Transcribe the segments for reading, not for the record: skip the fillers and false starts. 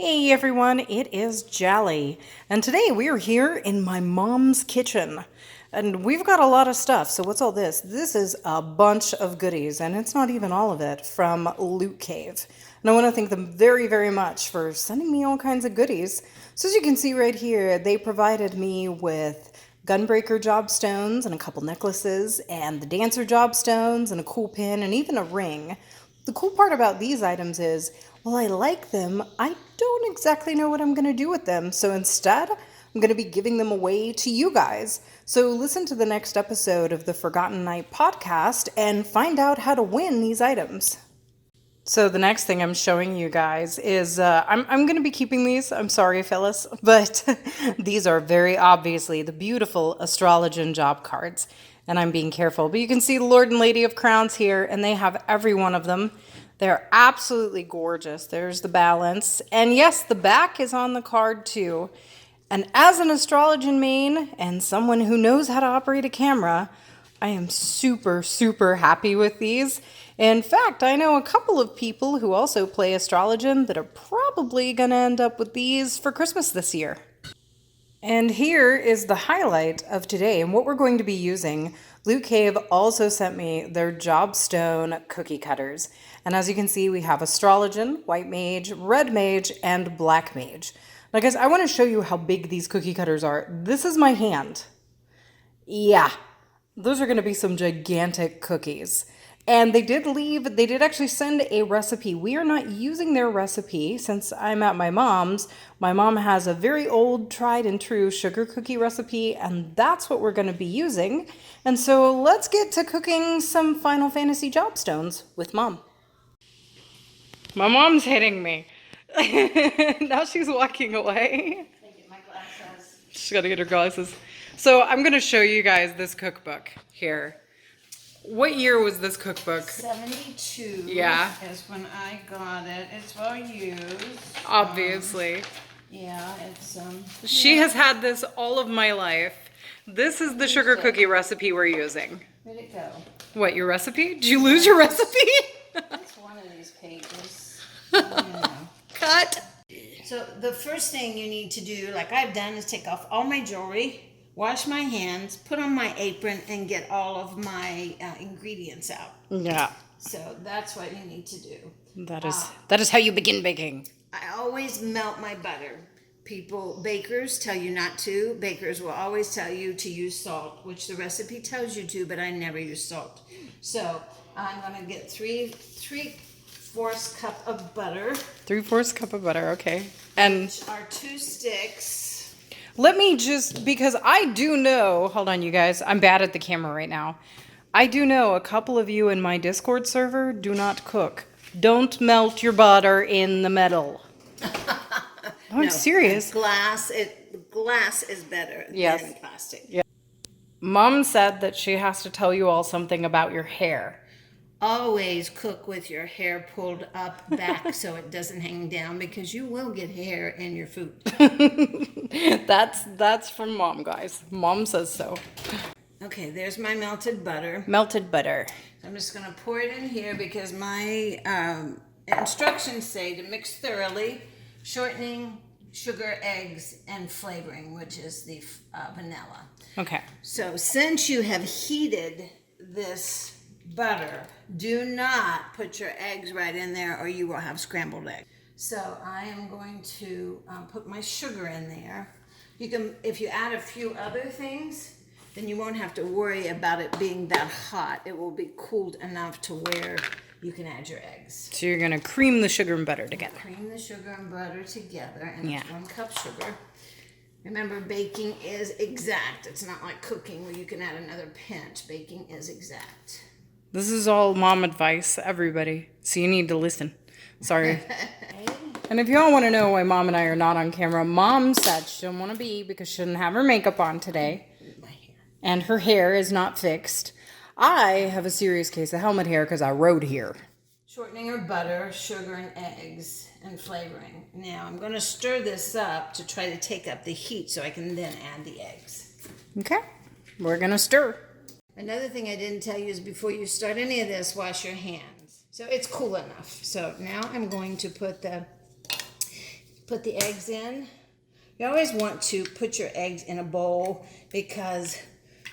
Hey everyone, it is Jolly, and today we are here in my mom's kitchen. And we've got a lot of stuff, so what's all this? This is a bunch of goodies, and it's not even all of it, from Loot Cave. And I want to thank them very, very much for sending me all kinds of goodies. So as you can see right here, they provided me with gunbreaker job stones and a couple necklaces, and the dancer job stones and a cool pin, and even a ring. The cool part about these items is, while I like them, I don't exactly know what I'm going to do with them. So instead, I'm going to be giving them away to you guys. So listen to the next episode of the Forgotten Night podcast and find out how to win these items. So the next thing I'm showing you guys is, I'm going to be keeping these. I'm sorry, Phyllis, but these are very obviously the beautiful Astrologian job cards. And I'm being careful, but you can see the Lord and Lady of Crowns here, and they have every one of them. They're absolutely gorgeous. There's the balance. And yes, the back is on the card too. And as an Astrologian main and someone who knows how to operate a camera, I am super, super happy with these. In fact, I know a couple of people who also play Astrologian that are probably going to end up with these for Christmas this year. And here is the highlight of today and what we're going to be using. Loot Cave also sent me their Jobstone cookie cutters. And as you can see, we have Astrologian, White Mage, Red Mage, and Black Mage. Now guys, I want to show you how big these cookie cutters are. This is my hand. Yeah, those are going to be some gigantic cookies. And they did actually send a recipe. We are not using their recipe since I'm at my mom's. My mom has a very old, tried and true sugar cookie recipe, and that's what we're going to be using. And so let's get to cooking some Final Fantasy Jobstones with Mom. My mom's hitting me. Now she's walking away. My glasses. She's got to get her glasses. So I'm going to show you guys this cookbook here. What year was this cookbook? 72. Yeah. Is when I got it. It's well used. Obviously. Yeah, it's She has had this all of my life. This is the sugar cookie recipe we're using. Where'd it go? What, your recipe? Did you lose your recipe? That's one of these pages. Oh, Cut. So the first thing you need to do, like I've done, is take off all my jewelry, wash my hands, put on my apron, and get all of my ingredients out. Yeah. So that's what you need to do. That is how you begin baking. I always melt my butter. Bakers tell you not to. Bakers will always tell you to use salt, which the recipe tells you to, but I never use salt. So I'm going to get 3/4 cup of butter. 3/4 cup of butter, okay. And Which are 2 sticks. let me just, because I do know, hold on you guys, I'm bad at the camera right now. I do know a couple of you in my Discord server do not cook. Don't melt your butter in the metal. I'm serious. Glass is better than plastic. Yeah. Mom said that she has to tell you all something about your hair. Always cook with your hair pulled up back so it doesn't hang down, because you will get hair in your food. That's from Mom, guys. Mom says so. Okay, there's my melted butter. Melted butter. I'm just going to pour it in here because my instructions say to mix thoroughly, shortening, sugar, eggs, and flavoring, which is the vanilla. Okay. So since you have heated this butter, do not put your eggs right in there or you will have scrambled eggs. So I am going to put my sugar in there. You can, if you add a few other things, then you won't have to worry about it being that hot. It will be cooled enough to where you can add your eggs. So you're going to cream the sugar and butter together. Cream the sugar and butter together, and it's 1 cup sugar. Remember, baking is exact. It's not like cooking where you can add another pinch. Baking is exact. This is all Mom advice, everybody. So you need to listen. Sorry. And if y'all want to know why Mom and I are not on camera, Mom said she didn't want to be because she didn't have her makeup on today. And her hair is not fixed. I have a serious case of helmet hair because I rode here. Shortening of butter, sugar and eggs, and flavoring. Now I'm going to stir this up to try to take up the heat so I can then add the eggs. Okay, we're going to stir. Another thing I didn't tell you is before you start any of this, wash your hands. So it's cool enough. So now I'm going to put the put the eggs in. You always want to put your eggs in a bowl because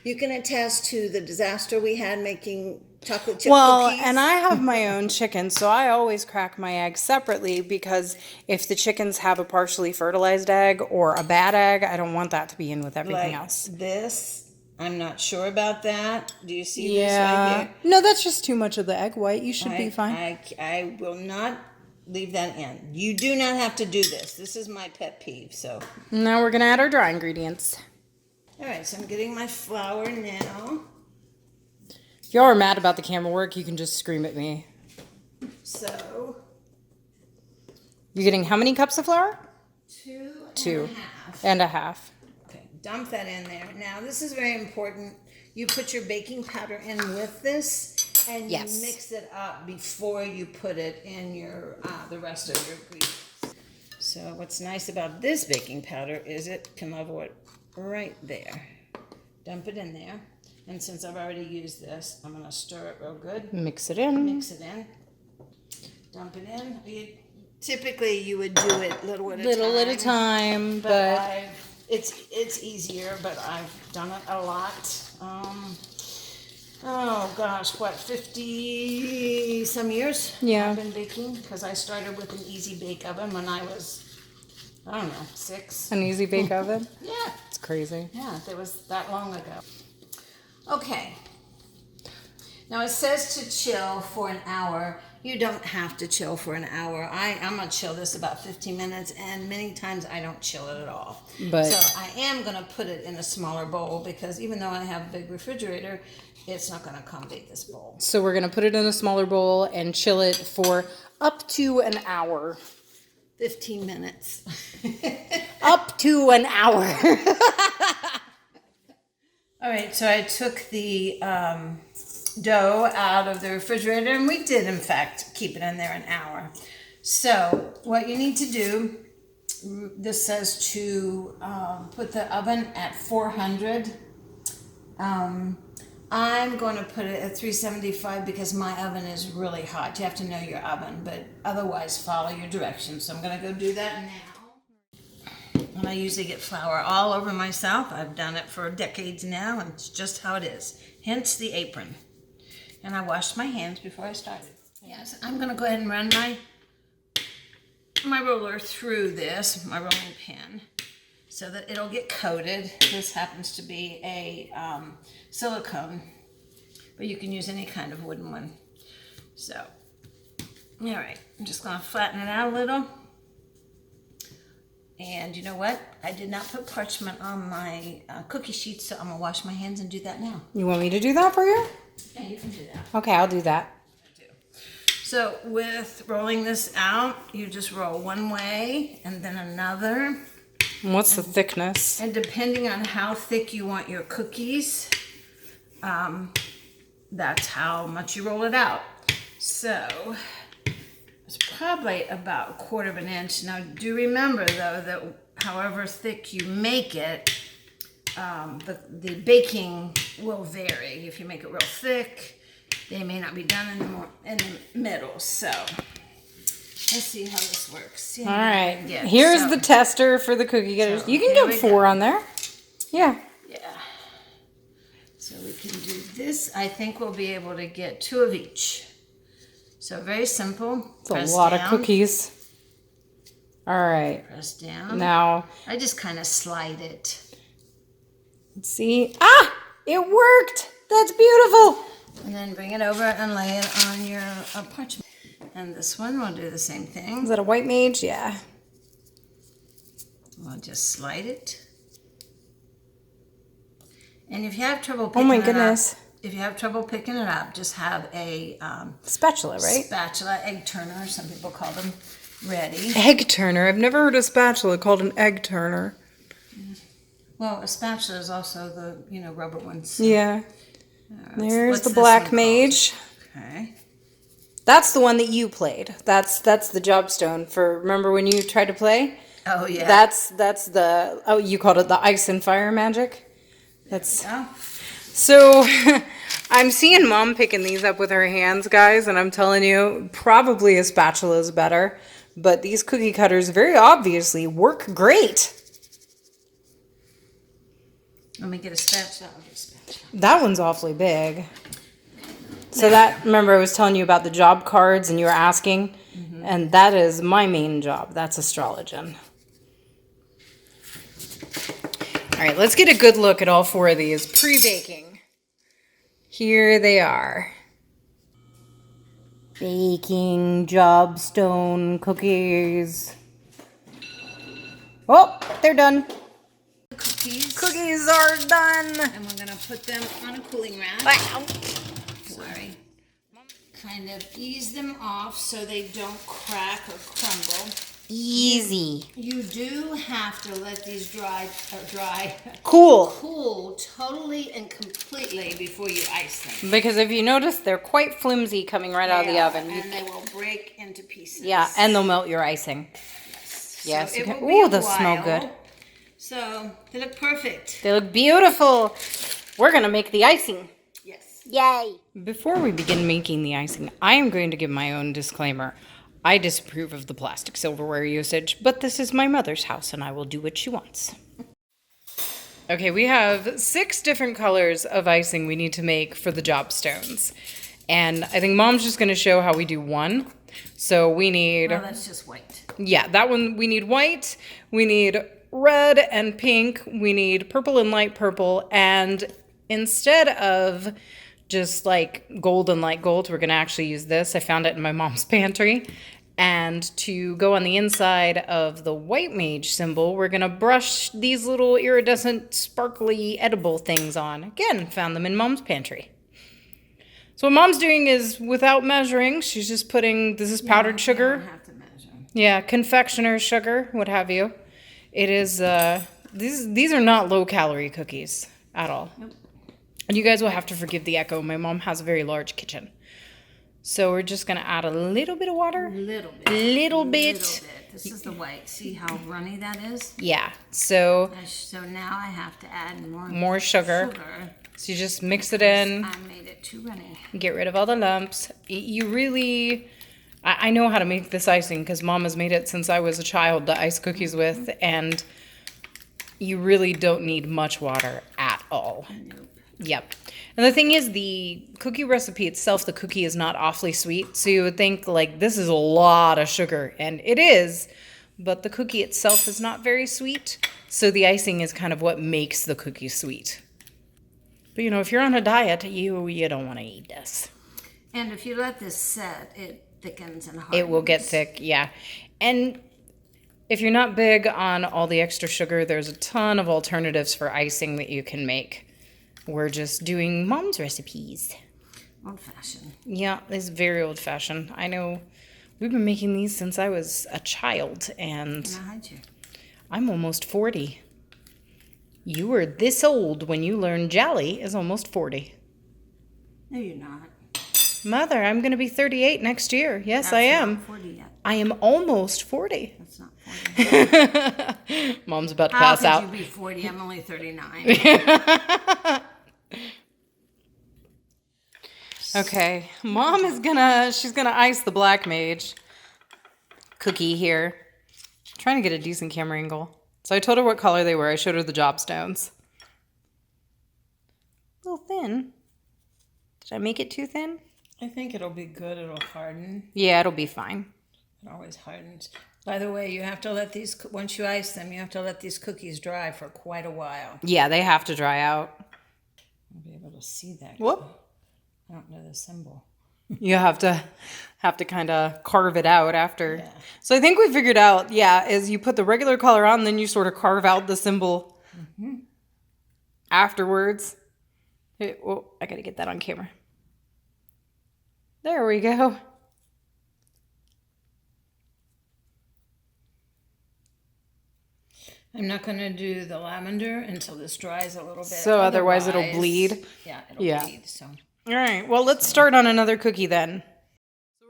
you can attest to the disaster we had making chocolate chip cookies. And I have my own chickens, so I always crack my eggs separately because if the chickens have a partially fertilized egg or a bad egg, I don't want that to be in with everything else. This, I'm not sure about that. Do you see this right here? No, that's just too much of the egg white. You should be fine. I will not leave that in. You do not have to do this. This is my pet peeve. So Now we're going to add our dry ingredients. all right, so I'm getting my flour now. If y'all are mad about the camera work, you can just scream at me. So You're getting how many cups of flour? two and a half. Okay, dump that in there. Now this is very important. You put your baking powder in with this, and you mix it up before you put it in your the rest of your ingredients. So what's nice about this baking powder is it can level it right there. Dump it in there. And since I've already used this, I'm going to stir it real good. Mix it in. Mix it in. Dump it in. Typically, you would do it little at a time. But it's easier, but I've done it a lot. Oh gosh, what, 50 some years? Yeah. I've been baking because I started with an easy bake oven when I was, I don't know, 6. An easy bake oven? Yeah. It's crazy. Yeah, that was that long ago. Okay. Now it says to chill for an hour. You don't have to chill for an hour. I'm going to chill this about 15 minutes, and many times I don't chill it at all. But so I am going to put it in a smaller bowl because even though I have a big refrigerator, it's not going to accommodate this bowl. So we're going to put it in a smaller bowl and chill it for up to an hour. 15 minutes. Up to an hour. All right, so I took the dough out of the refrigerator, and we did, in fact, keep it in there an hour. So what you need to do, this says to put the oven at 400. I'm going to put it at 375 because my oven is really hot. You have to know your oven, but otherwise follow your directions. So I'm going to go do that now. And I usually get flour all over myself. I've done it for decades now, and it's just how it is. Hence the apron. And I washed my hands before I started. Yes, I'm going to go ahead and run my roller through this, my rolling pin, so that it'll get coated. This happens to be a silicone, but you can use any kind of wooden one. So, all right, I'm just going to flatten it out a little. And you know what? I did not put parchment on my cookie sheets, so I'm going to wash my hands and do that now. You want me to do that for you? Yeah, you can do that. Okay, I'll do that. I do. So with rolling this out, you just roll one way and then another. And what's the thickness? And depending on how thick you want your cookies, that's how much you roll it out. So it's probably about 1/4 of an inch. Now do remember though that however thick you make it, the baking will vary. If you make it real thick, they may not be done in the middle. So let's see how this works. All right. Here's the tester for the cookie cutters. So You can get 4 on there. Yeah. Yeah. So we can do this. I think we'll be able to get 2 of each. So very simple. It's a lot of cookies. All right. Press down. Now, I just kind of slide it. let's see. Ah! It worked! That's beautiful! And then bring it over and lay it on your parchment. And this one will do the same Is thing. that a white mage? Yeah. We'll just slide it. And if you have trouble Oh my picking it goodness. up, if you have trouble picking it up, just have a Spatula, right? spatula, egg turner, some people call them, ready. Egg turner. I've never heard a spatula called an egg turner. Well, a spatula is also the, rubber ones. Yeah. There's What's the this black one called? mage. Okay. That's the one that you played. That's the jobstone for, remember when you tried to play? Oh, yeah. That's the, oh, you called it the ice and fire magic? That's, Oh. so I'm seeing Mom picking these up with her hands, guys, and I'm telling you, probably a spatula is better. but these cookie cutters very obviously work great. Let me get a spatula. I'll get a spatula. That one's awfully big. So that, remember I was telling you about the job cards and you were asking? And that is my main job. That's astrologen. All right, let's get a good look at all 4 of these pre-baking. Here they are. Baking jobstone cookies. Oh, they're done. Cookies. Cookies are done. And we're going to put them on a cooling rack. Wow. Sorry. Kind of ease them off so they don't crack or crumble. Easy. You do have to let these Cool. cool totally and completely before you ice them. Because if you notice, they're quite flimsy coming right out of the oven. And they will break into pieces. Yeah, and they'll melt your icing. Yes. So it will be Ooh, a those smell while. good. So they look perfect. They look beautiful. We're going to make the icing. Yes. Yay. Before we begin making the icing, I am going to give my own disclaimer. I disapprove of the plastic silverware usage, but this is my mother's house and I will do what she wants. Okay, we have 6 different colors of icing we need to make for the jobstones. And I think Mom's just going to show how we do one. So we need... Oh, that's just white. Yeah, that one, we need white, we need red and pink, we need purple and light purple, and instead of just like gold and light gold, we're going to actually use this. I found it in my mom's pantry. And to go on the inside of the white mage symbol, we're going to brush these little iridescent, sparkly, edible things on. Again, found them in Mom's pantry. So what Mom's doing is, without measuring, she's just putting, this is powdered sugar. You don't have to measure. Yeah, confectioner's sugar, what have you. It is, these are not low-calorie cookies at all. Nope. And you guys will have to forgive the echo. My mom has a very large kitchen. So we're just going to add a little bit of water. Little bit. Little bit. This is the white. See how runny that is? Yeah, so So now I have to add more sugar. So you just mix it in. I made it too runny. Get rid of all the lumps. You really... I know how to make this icing because Mom has made it since I was a child to ice cookies with. And you really don't need much water at all. Nope. Yep. And the thing is, the cookie recipe itself, the cookie is not awfully sweet. So you would think, like, this is a lot of sugar. And it is. But the cookie itself is not very sweet. So the icing is kind of what makes the cookie sweet. But, you know, if you're on a diet, you don't want to eat this. And if you let this set, it thickens and hardens. It will get thick, yeah. And if you're not big on all the extra sugar, there's a ton of alternatives for icing that you can make. We're just doing Mom's recipes. Old-fashioned. Yeah, it's very old-fashioned. I know we've been making these since I was a child, and Can I hide you? I'm almost 40. You were this old when you learned Jolly is almost 40. No, you're not. Mother, I'm going to be 38 next year. Yes, I That's am. not 40 yet. I am almost 40. That's not 40. Mom's about to How pass could out. you be 40? I'm only 39. Okay, Mom is she's gonna ice the black mage cookie here. Trying to get a decent camera angle. So I told her what color they were. I showed her the jobstones. A little thin. Did I make it too thin? I think it'll be good. It'll harden. Yeah, it'll be fine. It always hardens. By the way, you have to let these, once you ice them, you have to let these cookies dry for quite a while. Yeah, they have to dry out. I'll be able to see that. Whoop. I don't know the symbol. You have to kind of carve it out after. Yeah. So I think we figured out, yeah, is you put the regular color on, then you sort of carve out the symbol afterwards. Hey, oh, I got to get that on camera. There we go. I'm not going to do the lavender until this dries a little bit. So otherwise it'll bleed. Yeah, it'll bleed. So. All right. Well, let's start on another cookie then. So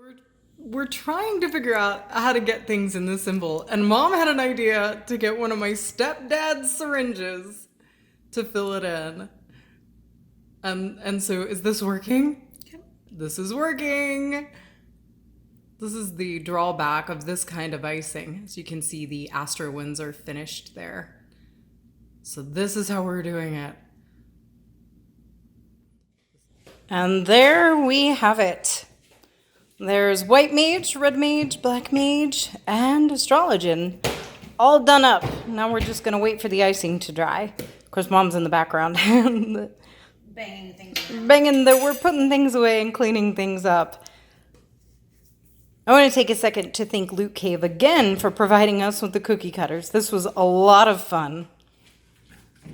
we're trying to figure out how to get things in the symbol, and Mom had an idea to get one of my stepdad's syringes to fill it in. And so is this working? Yep. This is working. This is the drawback of this kind of icing. As you can see, the Astro ones are finished there. So this is how we're doing it. And there we have it. There's white mage, red mage, black mage, and astrologian. All done up. Now we're just going to wait for the icing to dry. Of course, Mom's in the background. Banging things around. We're putting things away and cleaning things up. I want to take a second to thank Loot Cave again for providing us with the cookie cutters. This was a lot of fun.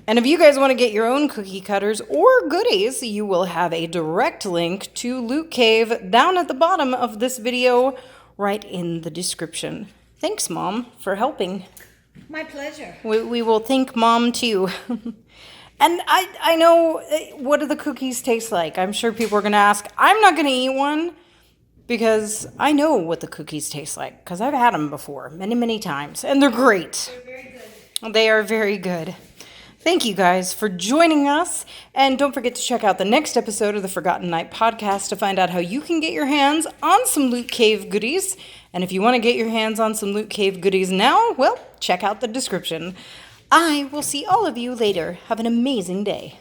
And if you guys want to get your own cookie cutters or goodies, you will have a direct link to Loot Cave down at the bottom of this video, right in the description. Thanks, Mom, for helping. My pleasure. We will thank Mom, too. And I know, what do the cookies taste like? I'm sure people are going to ask. I'm not going to eat one because I know what the cookies taste like because I've had them before many, many times. And they're great. They're very good. They are very good. Thank you guys for joining us. And don't forget to check out the next episode of the Forgotten Night podcast to find out how you can get your hands on some Loot Cave goodies. And if you want to get your hands on some Loot Cave goodies now, well, check out the description. I will see all of you later. Have an amazing day.